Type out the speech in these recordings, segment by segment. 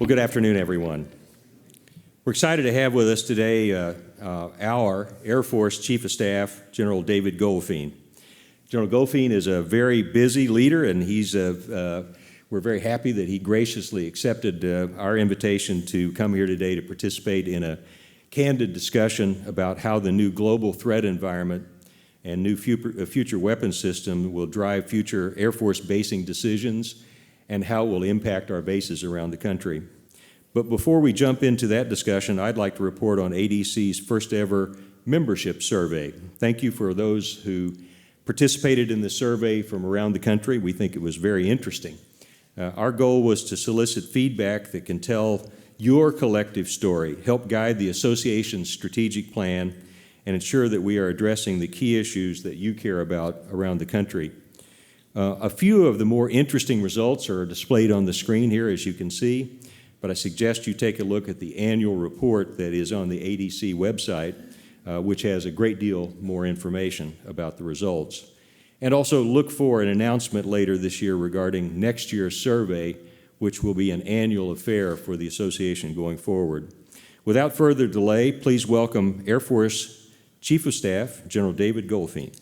Well, good afternoon, everyone. We're excited to have with us today our Air Force Chief of Staff, General David Goldfein. General Goldfein is a very busy leader, and we're very happy that he graciously accepted our invitation to come here today to participate in a candid discussion about how the new global threat environment and new future weapons system will drive future Air Force basing decisions and how it will impact our bases around the country. But before we jump into that discussion, I'd like to report on ADC's first ever membership survey. Thank you for those who participated in the survey from around the country. We think it was very interesting. Our goal was to solicit feedback that can tell your collective story, help guide the association's strategic plan, and ensure that we are addressing the key issues that you care about around the country. A few of the more interesting results are displayed on the screen here, as you can see, but I suggest you take a look at the annual report that is on the ADC website, which has a great deal more information about the results. And also look for an announcement later this year regarding next year's survey, which will be an annual affair for the association going forward. Without further delay, please welcome Air Force Chief of Staff, General David Goldfein.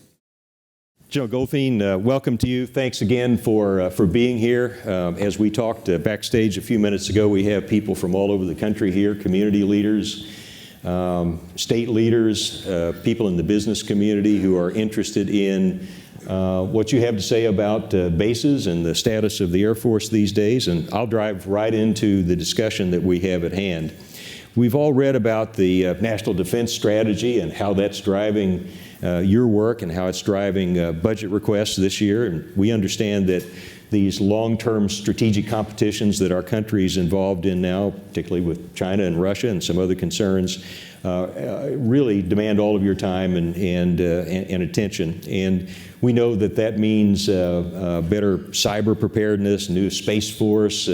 General Goldfein, welcome to you. Thanks again for being here. As we talked backstage a few minutes ago, we have people from all over the country here, community leaders, state leaders, people in the business community who are interested in what you have to say about bases and the status of the Air Force these days, and I'll drive right into the discussion that we have at hand. We've all read about the National Defense Strategy and how that's driving your work and how it's driving budget requests this year, and we understand that these long-term strategic competitions that our country is involved in now, particularly with China and Russia and some other concerns, really demand all of your time and attention. And we know that that means better cyber preparedness, new Space Force,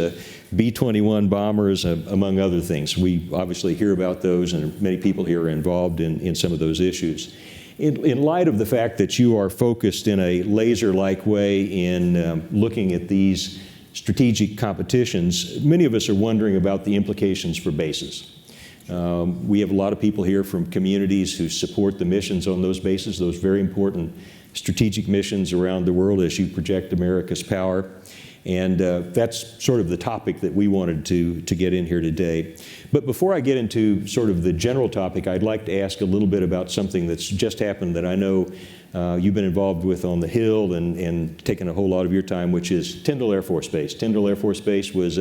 B-21 bombers, among other things. We obviously hear about those, and many people here are involved in some of those issues. In light of the fact that you are focused in a laser-like way in looking at these strategic competitions, many of us are wondering about the implications for bases. We have a lot of people here from communities who support the missions on those bases, those very important strategic missions around the world as you project America's power. And that's sort of the topic that we wanted to get in here today. But before I get into sort of the general topic, I'd like to ask a little bit about something that's just happened that I know you've been involved with on the Hill and taken a whole lot of your time, which is Tyndall Air Force Base. Tyndall Air Force Base was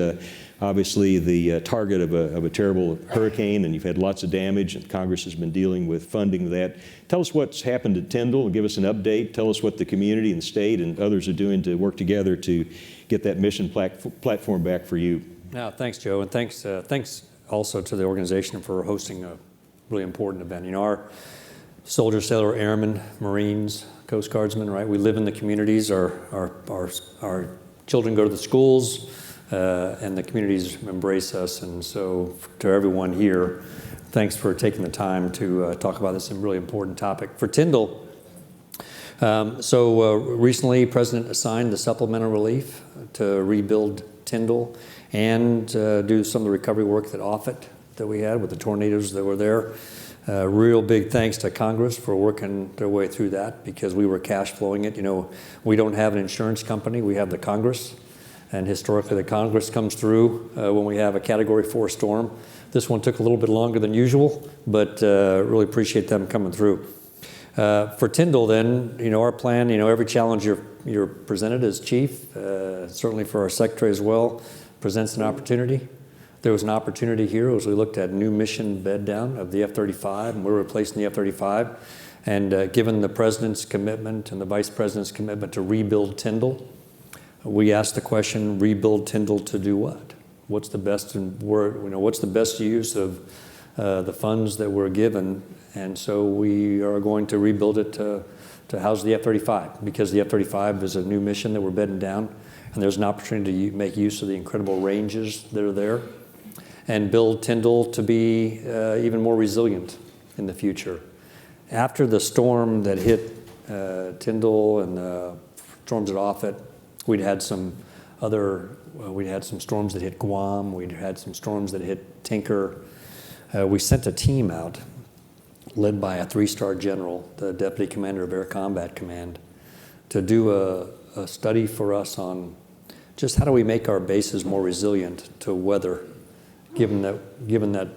obviously the target of a terrible hurricane, and you've had lots of damage, and Congress has been dealing with funding that. Tell us what's happened at Tyndall, and give us an update. Tell us what the community and the state and others are doing to work together to get that mission platform back for you. Yeah, thanks, Joe, and thanks also to the organization for hosting a really important event. You know, our soldiers, sailor, airmen, Marines, Coast Guardsmen, right? We live in the communities. Our children go to the schools, and the communities embrace us. And so, to everyone here, thanks for taking the time to talk about this really important topic. For Tyndall, recently, President assigned the supplemental relief to rebuild Tyndall and do some of the recovery work that Offutt that we had with the tornadoes that were there. Real big thanks to Congress for working their way through that, because we were cash flowing it. You know, we don't have an insurance company, we have the Congress. And historically, the Congress comes through when we have a Category 4 storm. This one took a little bit longer than usual, but really appreciate them coming through. For Tyndall then, you know, our plan, you know, every challenge you're presented as chief, certainly for our secretary as well, presents an opportunity. There was an opportunity here as we looked at new mission bed down of the F-35, and we're replacing the F-35. And given the president's commitment and the vice president's commitment to rebuild Tyndall, we asked the question, rebuild Tyndall to do what? What's the best what's the best use of the funds that we're given? And so we are going to rebuild it to house the F-35, because the F-35 is a new mission that we're bedding down, and there's an opportunity to make use of the incredible ranges that are there and build Tyndall to be even more resilient in the future. After the storm that hit Tyndall and the storms at Offutt, we'd had some we had some storms that hit Guam. We had some storms that hit Tinker. We sent a team out led by a 3-star general, the Deputy Commander of Air Combat Command, to do a study for us on just how do we make our bases more resilient to weather, given that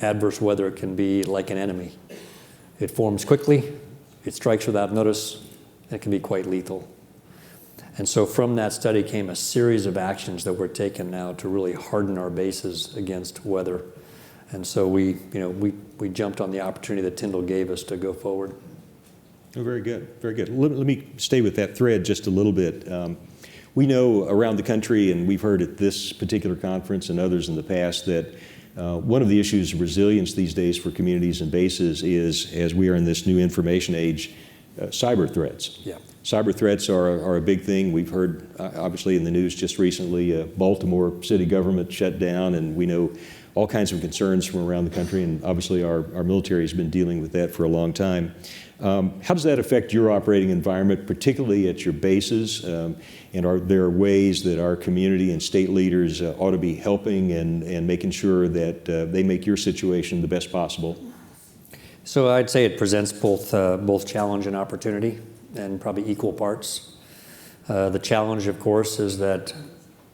adverse weather can be like an enemy. It forms quickly, it strikes without notice, and it can be quite lethal. And so from that study came a series of actions that we're taking now to really harden our bases against weather. And so we jumped on the opportunity that Tyndall gave us to go forward. Oh, very good, very good. Let me stay with that thread just a little bit. We know around the country, and we've heard at this particular conference and others in the past, that one of the issues of resilience these days for communities and bases is, as we are in this new information age, cyber threats. Yeah. Cyber threats are a big thing. We've heard, obviously, in the news just recently, Baltimore city government shut down, and we know all kinds of concerns from around the country, and obviously our military has been dealing with that for a long time. How does that affect your operating environment, particularly at your bases? And are there ways that our community and state leaders ought to be helping and making sure that they make your situation the best possible? So I'd say it presents both challenge and opportunity, and probably equal parts. The challenge, of course, is that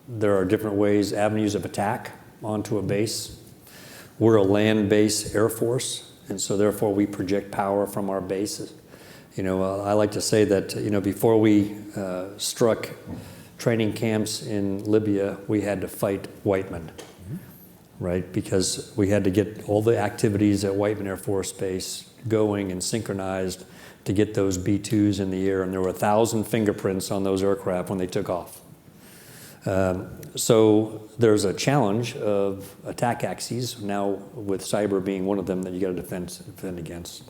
there are different ways, avenues of attack onto a base. We're a land-based Air Force, and so therefore we project power from our bases. I like to say that, before we struck training camps in Libya, we had to fight Whiteman, right? Because we had to get all the activities at Whiteman Air Force Base going and synchronized to get those B-2s in the air, and there were 1,000 fingerprints on those aircraft when they took off. So there's a challenge of attack axes, now with cyber being one of them that you got to defend against.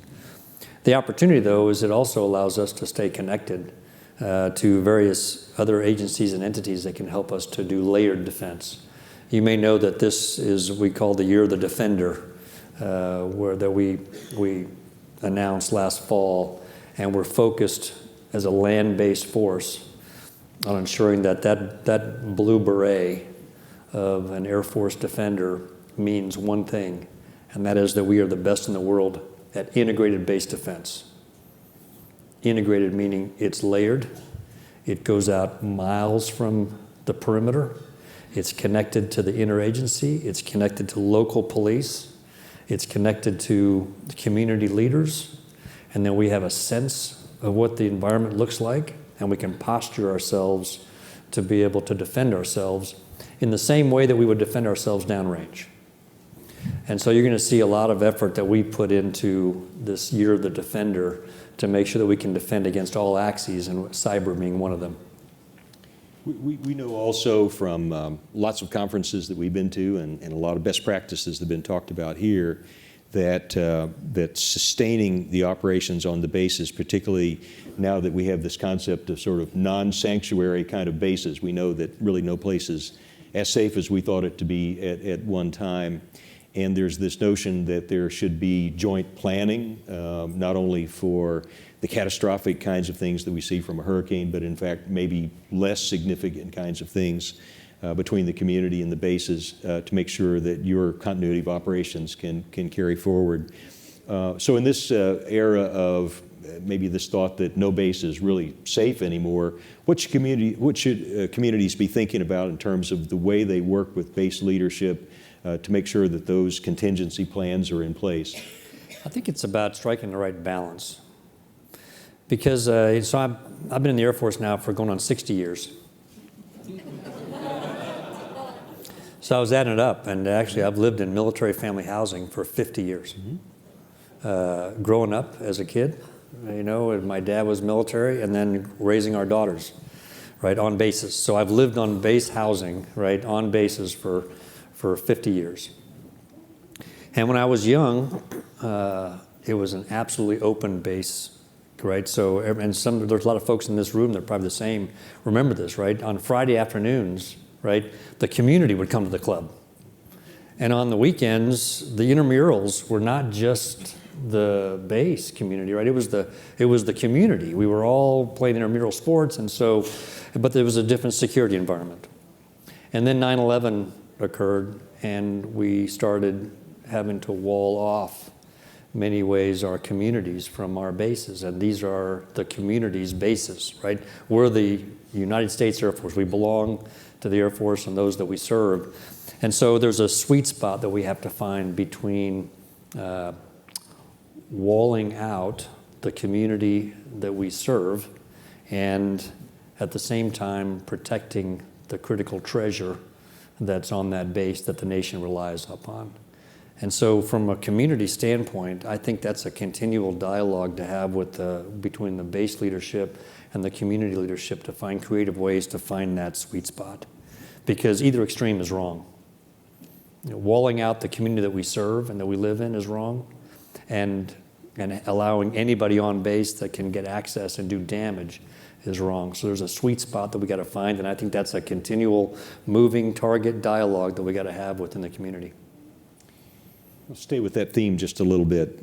The opportunity, though, is it also allows us to stay connected to various other agencies and entities that can help us to do layered defense. You may know that this is, we call the Year of the Defender, that we announced last fall, and we're focused as a land-based force on ensuring that blue beret of an Air Force defender means one thing, and that is that we are the best in the world at integrated base defense. Integrated meaning it's layered, it goes out miles from the perimeter, it's connected to the interagency, it's connected to local police, it's connected to the community leaders, and then we have a sense of what the environment looks like, and we can posture ourselves to be able to defend ourselves in the same way that we would defend ourselves downrange. And so you're going to see a lot of effort that we put into this Year of the Defender to make sure that we can defend against all axes, and cyber being one of them. We know also from lots of conferences that we've been to and a lot of best practices that have been talked about here that sustaining the operations on the bases, particularly now that we have this concept of sort of non-sanctuary kind of bases. We know that really no place is as safe as we thought it to be at one time. And there's this notion that there should be joint planning, not only for the catastrophic kinds of things that we see from a hurricane, but in fact maybe less significant kinds of things between the community and the bases to make sure that your continuity of operations can carry forward. So in this era of maybe this thought that no base is really safe anymore, what should communities be thinking about in terms of the way they work with base leadership to make sure that those contingency plans are in place? I think it's about striking the right balance. Because so I've been in the Air Force now for going on 60 years. So I was adding it up, and actually I've lived in military family housing for 50 years. Growing up as a kid, and my dad was military, and then raising our daughters, right, on bases. So I've lived on base housing, right, on bases for 50 years. And when I was young, it was an absolutely open base, right? So, and there's a lot of folks in this room that are probably the same, remember this, right? On Friday afternoons, right, the community would come to the club. And on the weekends, the intramurals were not just the base community, right? It was the community. We were all playing intramural sports, and so, but there was a different security environment. And then 9/11 occurred, and we started having to wall off many ways our communities from our bases, and these are the community's bases, right? We're the United States Air Force. We belong to the Air Force and those that we serve. And so there's a sweet spot that we have to find between walling out the community that we serve and at the same time protecting the critical treasure that's on that base that the nation relies upon. And so from a community standpoint, I think that's a continual dialogue to have with between the base leadership and the community leadership to find creative ways to find that sweet spot. Because either extreme is wrong. Walling out the community that we serve and that we live in is wrong, and allowing anybody on base that can get access and do damage is wrong. So there's a sweet spot that we got to find, and I think that's a continual moving target dialogue that we got to have within the community. I'll stay with that theme just a little bit.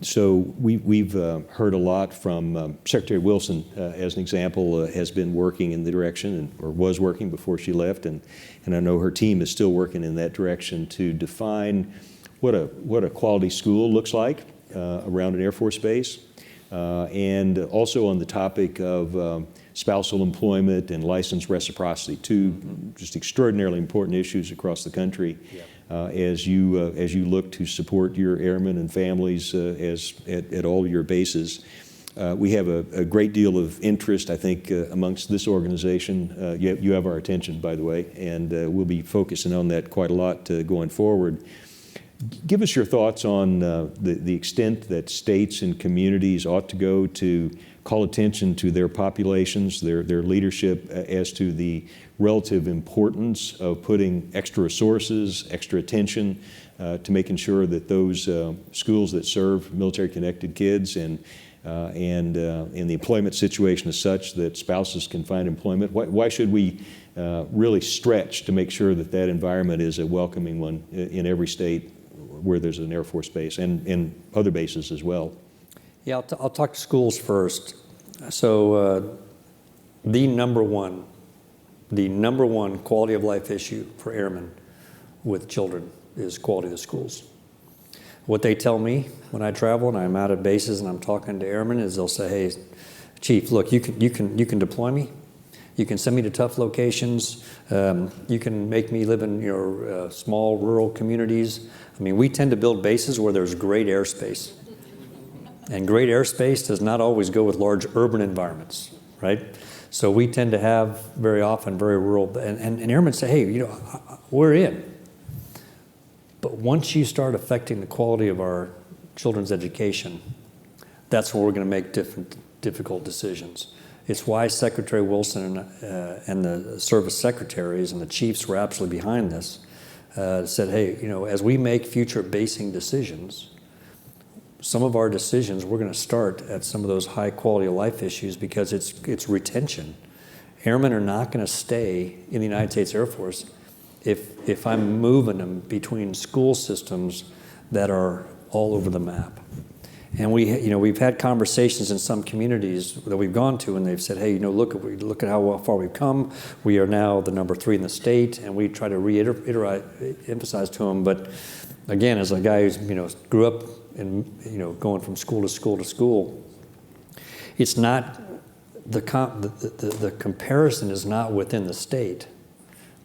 So we've heard a lot from Secretary Wilson, as an example, has been working in the direction, or was working before she left, and I know her team is still working in that direction to define what a quality school looks like around an Air Force base, and also on the topic of spousal employment and license reciprocity, two just extraordinarily important issues across the country. Yeah. As you look to support your airmen and families at all your bases. We have a great deal of interest, I think, amongst this organization. You have our attention, by the way, and we'll be focusing on that quite a lot going forward. Give us your thoughts on the extent that states and communities ought to go to call attention to their populations, their leadership, as to the relative importance of putting extra resources, extra attention to making sure that those schools that serve military-connected kids and the employment situation is such that spouses can find employment. Why should we really stretch to make sure that that environment is a welcoming one in every state where there's an Air Force base and other bases as well? Yeah, I'll talk schools first. So the number one quality of life issue for airmen with children is quality of the schools. What they tell me when I travel and I'm out at bases and I'm talking to airmen is they'll say, "Hey, Chief, look, you can deploy me. You can send me to tough locations. You can make me live in your small rural communities. I mean, we tend to build bases where there's great airspace. And great airspace does not always go with large urban environments, right? So we tend to have very often very rural, and airmen say, hey, we're in. But once you start affecting the quality of our children's education, that's when we're going to make difficult decisions. It's why Secretary Wilson and the service secretaries and the chiefs were absolutely behind this. Said, hey, as we make future basing decisions, some of our decisions, we're going to start at some of those high quality of life issues because it's retention. Airmen are not going to stay in the United States Air Force if I'm moving them between school systems that are all over the map. And we've had conversations in some communities that we've gone to, and they've said, hey, look at how far we've come. We are now the number 3 in the state, and we try to emphasize to them. But again, as a guy who's grew up in going from school to school to school, it's not the comparison is not within the state.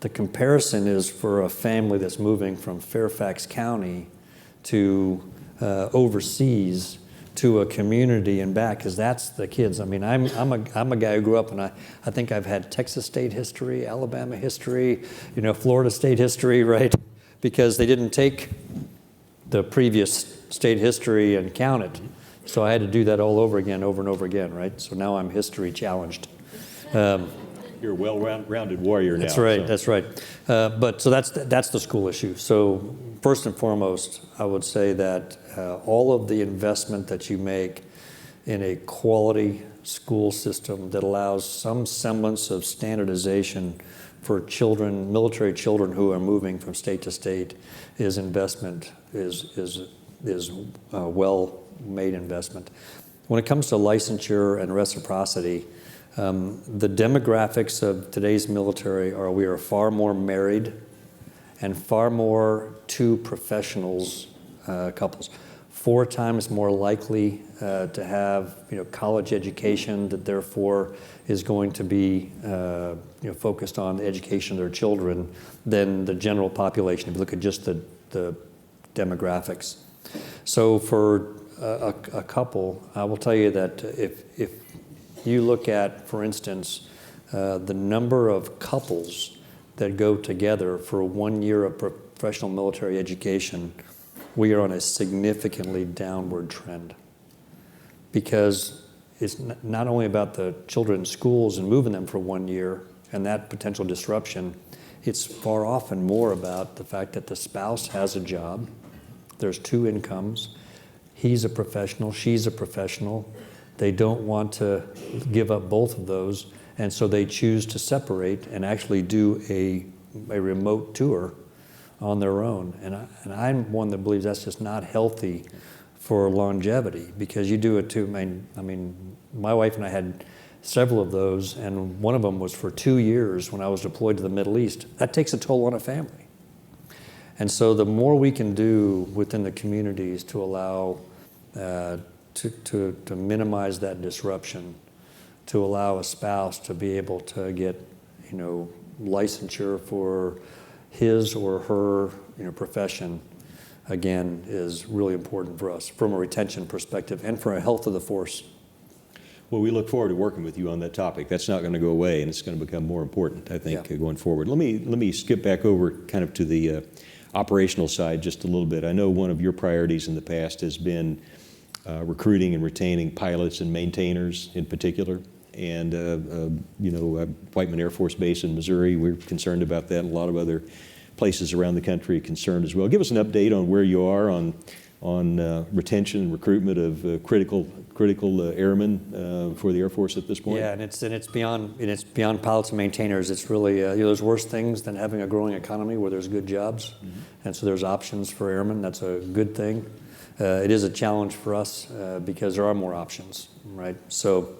The comparison is for a family that's moving from Fairfax County to overseas to a community and back, because that's the kids. I mean, I'm a guy who grew up, and I think I've had Texas State history, Alabama history, Florida State history, right? Because they didn't take the previous state history and count it, so I had to do that all over again, over and over again, right? So now I'm history challenged. You're a well-rounded warrior now. That's right. So. That's right. But so that's the school issue. So first and foremost, I would say that all of the investment that you make in a quality school system that allows some semblance of standardization for children, military children who are moving from state to state, is investment, is well-made investment. When it comes to licensure and reciprocity, The demographics of today's military are we are far more married and far more two professionals couples. 4 times more likely to have college education that therefore is going to be focused on the education of their children than the general population if you look at just the demographics. So for a couple, I will tell you that if you look at, for instance, the number of couples that go together for 1 year of professional military education, we are on a significantly downward trend because it's not only about the children in schools and moving them for 1 year and that potential disruption, it's far often more about the fact that the spouse has a job, there's 2 incomes, he's a professional, she's a professional, they don't want to give up both of those, and so they choose to separate and actually do a remote tour on their own. And I'm one that believes that's just not healthy for longevity because you do it too. I mean, my wife and I had several of those, and one of them was for 2 years when I was deployed to the Middle East. That takes a toll on a family. And so the more we can do within the communities to allow to minimize that disruption, to allow a spouse to be able to get, licensure for his or her, profession, again, is really important for us from a retention perspective and for a health of the force. Well, we look forward to working with you on that topic. That's not going to go away, and it's going to become more important, I think, going forward. Let me skip back over kind of to the operational side just a little bit. I know one of your priorities in the past has been recruiting and retaining pilots and maintainers in particular. And, Whiteman Air Force Base in Missouri, we're concerned about that. A lot of other places around the country are concerned as well. Give us an update on where you are on retention and recruitment of critical airmen for the Air Force at this point. Yeah, and it's beyond pilots and maintainers. It's really there's worse things than having a growing economy where there's good jobs, and so there's options for airmen. That's a good thing. It is a challenge for us because there are more options, right? So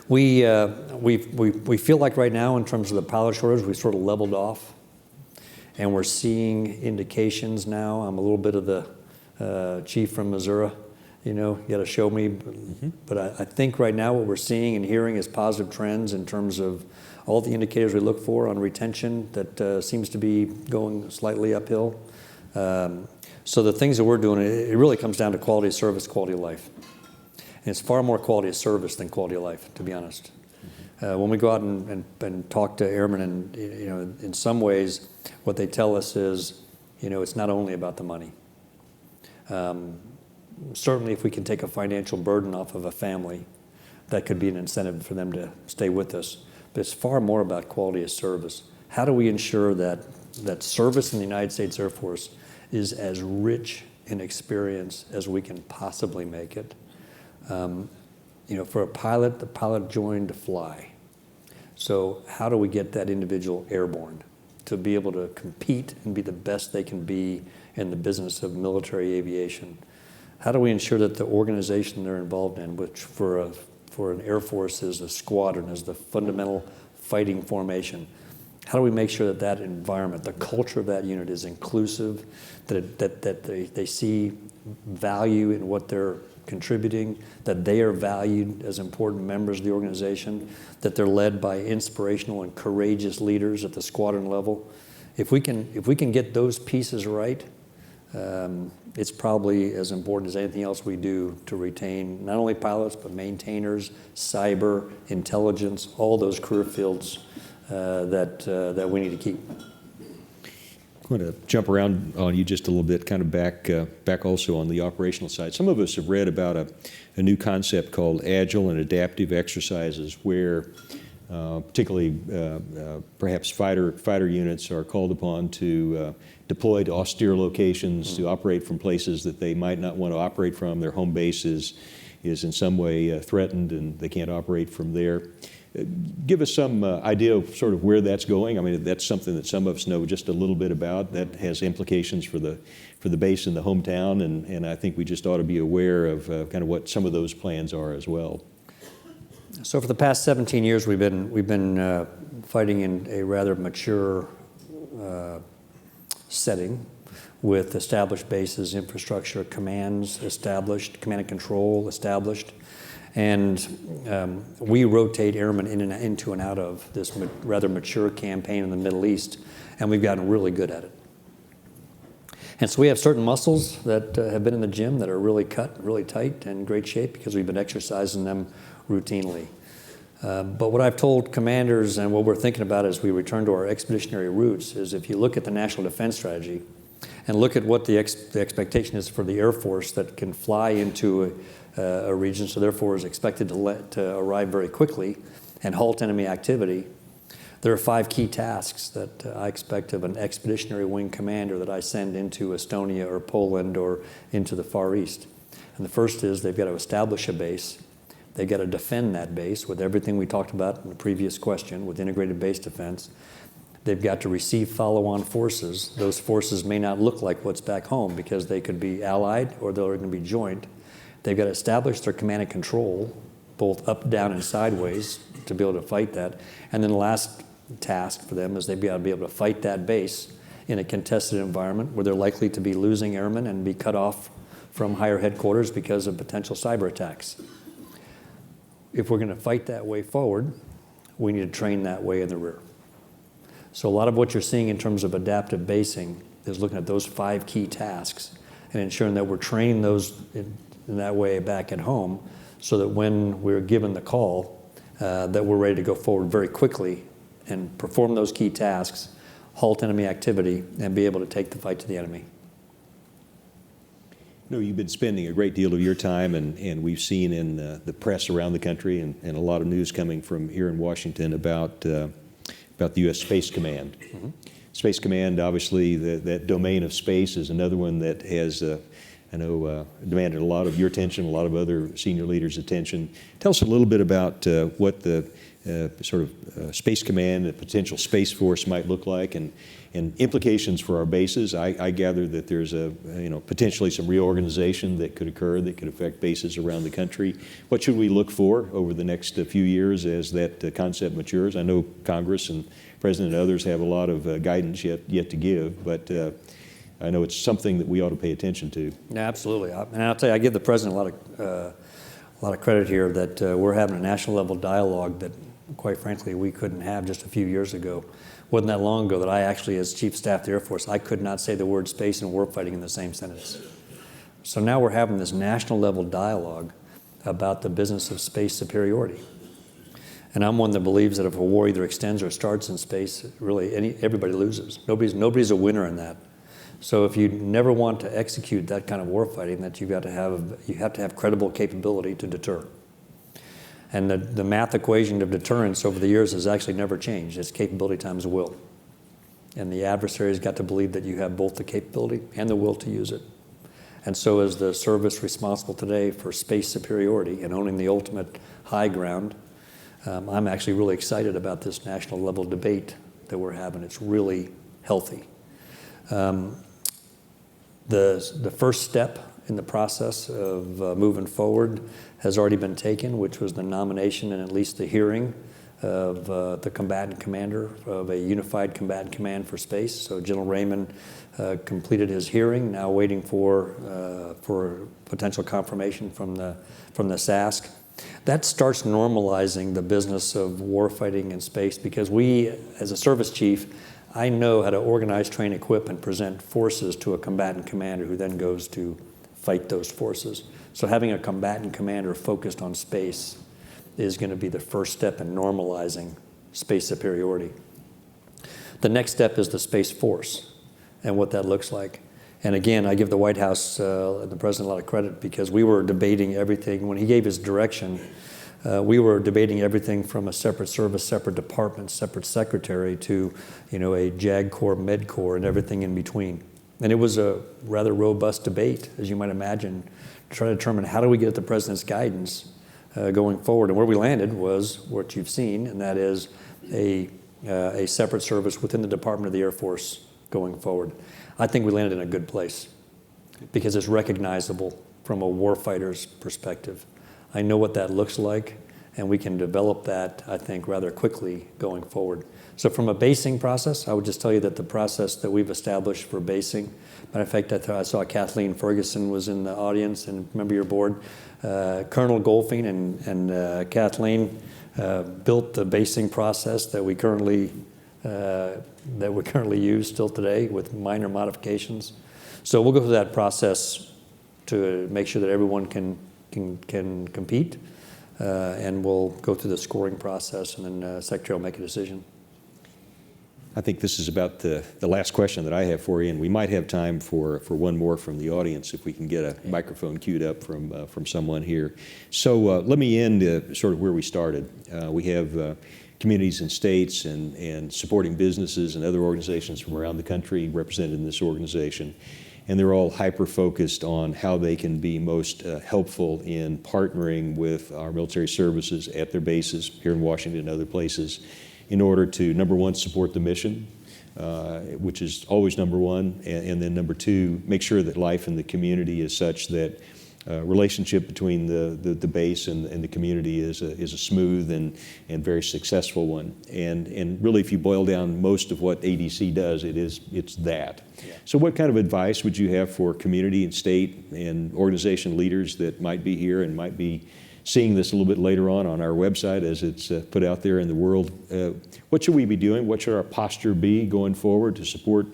we feel like right now in terms of the pilot shortage, we sort of leveled off, and we're seeing indications now. I'm a little bit of the chief from Missouri, you got to show me. But I think right now what we're seeing and hearing is positive trends in terms of all the indicators we look for on retention that seems to be going slightly uphill. So the things that we're doing, it really comes down to quality of service, quality of life. And it's far more quality of service than quality of life, to be honest. When we go out and talk to airmen, and in some ways, what they tell us is, it's not only about the money. Certainly, if we can take a financial burden off of a family, that could be an incentive for them to stay with us. But it's far more about quality of service. How do we ensure that service in the United States Air Force is as rich in experience as we can possibly make it? For a pilot, the pilot joined to fly. So how do we get that individual airborne to be able to compete and be the best they can be in the business of military aviation? How do we ensure that the organization they're involved in, which for an Air Force is a squadron, is the fundamental fighting formation, how do we make sure that environment, the culture of that unit is inclusive, that they see value in what they're contributing, that they are valued as important members of the organization, that they're led by inspirational and courageous leaders at the squadron level? If we can get those pieces right, it's probably as important as anything else we do to retain not only pilots but maintainers, cyber, intelligence, all those career fields that we need to keep. I'm going to jump around on you just a little bit, kind of back also on the operational side. Some of us have read about a new concept called agile and adaptive exercises, where particularly perhaps fighter units are called upon to deploy to austere locations, to operate from places that they might not want to operate from. Their home base is in some way threatened, and they can't operate from there. Give us some idea of sort of where that's going. I mean, that's something that some of us know just a little bit about. That has implications for the base in the hometown, and I think we just ought to be aware of kind of what some of those plans are as well. So for the past 17 years, we've been fighting in a rather mature setting with established bases, infrastructure, commands established, command and control established, and we rotate airmen into and out of this rather mature campaign in the Middle East, and we've gotten really good at it. And so we have certain muscles that have been in the gym that are really cut, really tight, and in great shape because we've been exercising them routinely. But what I've told commanders and what we're thinking about as we return to our expeditionary roots is if you look at the National Defense Strategy and look at what the expectation is for the Air Force that can fly into a region, so therefore is expected to arrive very quickly and halt enemy activity, there are 5 key tasks that I expect of an expeditionary wing commander that I send into Estonia or Poland or into the Far East. And the first is they've got to establish a base. They've got to defend that base with everything we talked about in the previous question with integrated base defense. They've got to receive follow-on forces. Those forces may not look like what's back home because they could be allied or they're going to be joint. They've got to establish their command and control, both up, down, and sideways, to be able to fight that. And then the last task for them is they've got to be able to fight that base in a contested environment where they're likely to be losing airmen and be cut off from higher headquarters because of potential cyber attacks. If we're going to fight that way forward, we need to train that way in the rear. So a lot of what you're seeing in terms of adaptive basing is looking at those 5 key tasks and ensuring that we're training those in that way back at home so that when we're given the call, that we're ready to go forward very quickly and perform those key tasks, halt enemy activity, and be able to take the fight to the enemy. You know, you've been spending a great deal of your time, and we've seen in the press around the country and a lot of news coming from here in Washington about the U.S. Space Command. Mm-hmm. Space Command, obviously, that domain of space is another one that has, demanded a lot of your attention, a lot of other senior leaders' attention. Tell us a little bit about what the Space Command, a potential Space Force might look like, and implications for our bases. I gather that there's potentially some reorganization that could occur that could affect bases around the country. What should we look for over the next few years as that concept matures? I know Congress and President and others have a lot of guidance yet to give, but I know it's something that we ought to pay attention to. Yeah, absolutely. And I'll tell you, I give the President a lot of credit here that we're having a national level dialogue that, quite frankly, we couldn't have just a few years ago. Wasn't that long ago that I actually, as Chief of Staff of the Air Force, I could not say the word space and warfighting in the same sentence. So now we're having this national level dialogue about the business of space superiority. And I'm one that believes that if a war either extends or starts in space, really everybody loses. Nobody's a winner in that. So if you never want to execute that kind of warfighting, that you have to have credible capability to deter. And the math equation of deterrence over the years has actually never changed. It's capability times will. And the adversary's got to believe that you have both the capability and the will to use it. And so is the service responsible today for space superiority and owning the ultimate high ground. I'm actually really excited about this national level debate that we're having. It's really healthy. The first step in the process of moving forward has already been taken, which was the nomination and at least the hearing of the combatant commander of a unified combatant command for space. So General Raymond completed his hearing, now waiting for potential confirmation from the SASC. That starts normalizing the business of warfighting in space because we, as a service chief, I know how to organize, train, equip, and present forces to a combatant commander who then goes to fight those forces. So having a combatant commander focused on space is going to be the first step in normalizing space superiority. The next step is the Space Force and what that looks like. And again, I give the White House and the President a lot of credit because we were debating everything. When he gave his direction, we were debating everything from a separate service, separate department, separate secretary to, a JAG Corps, Med Corps, and everything in between. And it was a rather robust debate, as you might imagine, to try to determine how do we get at the President's guidance going forward. And where we landed was what you've seen, and that is a separate service within the Department of the Air Force going forward. I think we landed in a good place because it's recognizable from a warfighter's perspective. I know what that looks like, and we can develop that, I think, rather quickly going forward. So from a basing process, I would just tell you that the process that we've established for basing, matter of fact, I saw Kathleen Ferguson was in the audience, and member of your board. Colonel Goldfein and Kathleen built the basing process that we currently use still today with minor modifications. So we'll go through that process to make sure that everyone can compete, and we'll go through the scoring process, and then Secretary will make a decision. I think this is about the last question that I have for you, and we might have time for one more from the audience if we can get a microphone queued up from someone here. So let me end sort of where we started. We have communities and states and supporting businesses and other organizations from around the country represented in this organization, and they're all hyper-focused on how they can be most helpful in partnering with our military services at their bases here in Washington and other places, in order to, number one, support the mission, which is always number one, and then number two, make sure that life in the community is such that relationship between the base and the community is a smooth and very successful one. And really, if you boil down most of what ADC does, it's that. Yeah. So what kind of advice would you have for community and state and organization leaders that might be here and might be seeing this a little bit later on our website as it's put out there in the world? What should we be doing? What should our posture be going forward to support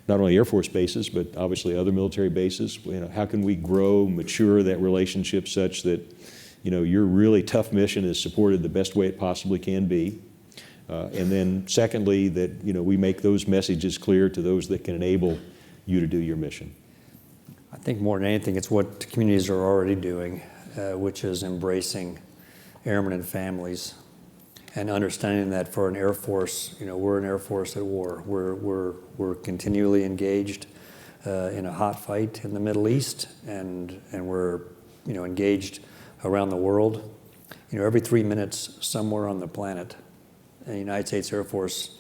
not only Air Force bases, but obviously other military bases? How can we grow, mature that relationship such that your really tough mission is supported the best way it possibly can be? And then secondly, that we make those messages clear to those that can enable you to do your mission. I think more than anything, it's what the communities are already doing, which is embracing airmen and families, and understanding that for an Air Force, we're an Air Force at war. We're continually engaged in a hot fight in the Middle East, and we're engaged around the world. Every 3 minutes, somewhere on the planet, a United States Air Force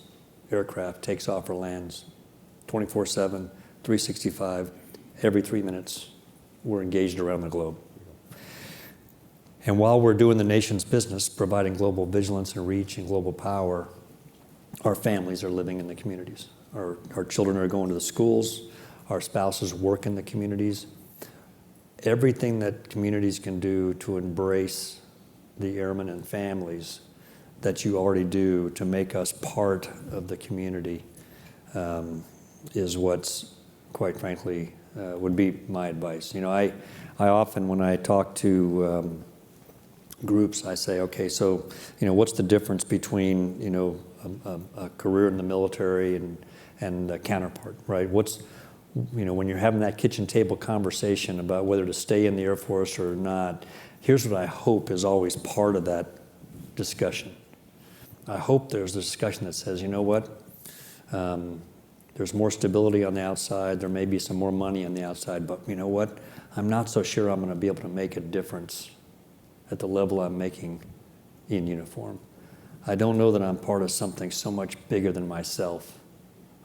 aircraft takes off or lands, 24/7, 365. Every 3 minutes, we're engaged around the globe. And while we're doing the nation's business, providing global vigilance and reach and global power, our families are living in the communities. Our children are going to the schools. Our spouses work in the communities. Everything that communities can do to embrace the airmen and families that you already do to make us part of the community is what's, quite frankly, would be my advice. I often, when I talk to groups, I say, okay, so what's the difference between a career in the military and a counterpart, right? What's when you're having that kitchen table conversation about whether to stay in the Air Force or not, here's what I hope is always part of that discussion. I hope there's a discussion that says, there's more stability on the outside, there may be some more money on the outside, but you know what? I'm not so sure I'm going to be able to make a difference at the level I'm making in uniform. I don't know that I'm part of something so much bigger than myself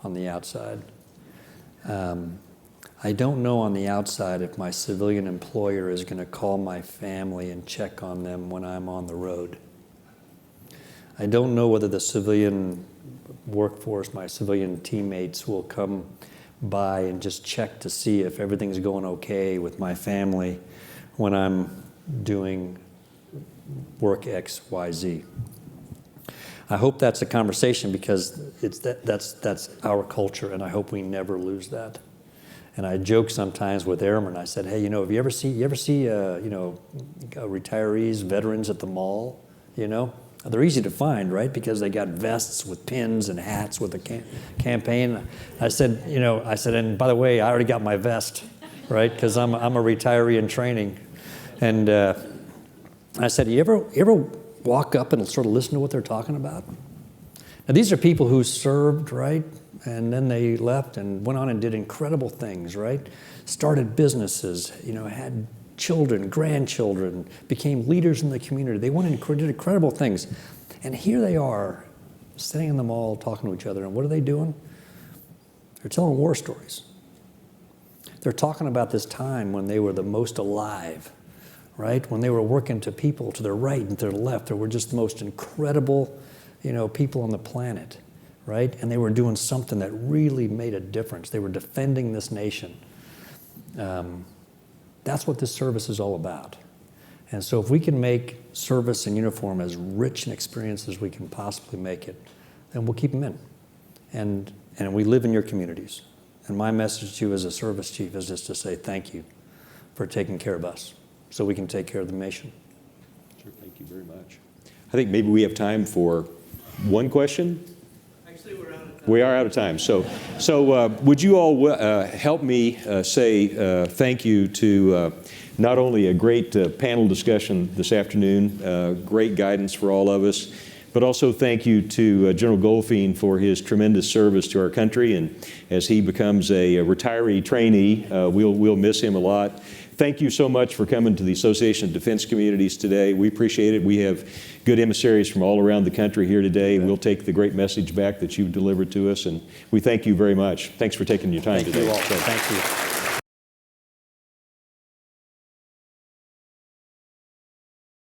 on the outside. I don't know on the outside if my civilian employer is going to call my family and check on them when I'm on the road. I don't know whether the civilian workforce, my civilian teammates, will come by and just check to see if everything's going okay with my family when I'm doing work X, Y, Z. I hope that's a conversation because that's our culture, and I hope we never lose that. And I joke sometimes with airmen. I said, hey, have you ever see retirees, veterans at the mall? They're easy to find, right? Because they got vests with pins and hats with a campaign. I said, and by the way, I already got my vest, right? Because I'm a retiree in training, and I said, you ever walk up and sort of listen to what they're talking about? Now, these are people who served, right? And then they left and went on and did incredible things, right? Started businesses, had children, grandchildren, became leaders in the community. They went and did incredible things. And here they are, sitting in the mall talking to each other. And what are they doing? They're telling war stories. They're talking about this time when they were the most alive, right? When they were working to people to their right and to their left, they were just the most incredible, people on the planet, right? And they were doing something that really made a difference. They were defending this nation. That's what this service is all about. And so if we can make service in uniform as rich an experience as we can possibly make it, then we'll keep them in. And we live in your communities. And my message to you as a service chief is just to say thank you for taking care of us so we can take care of the nation. Sure, thank you very much. I think maybe we have time for one question. Actually, we're out of time. We are out of time. So would you all help me say thank you to not only a great panel discussion this afternoon, great guidance for all of us, but also thank you to General Goldfein for his tremendous service to our country. And as he becomes a retiree trainee, we'll miss him a lot. Thank you so much for coming to the Association of Defense Communities today. We appreciate it. We have good emissaries from all around the country here today. We'll take the great message back that you've delivered to us, and we thank you very much. Thanks for taking your time today. Thank you all. Thank you.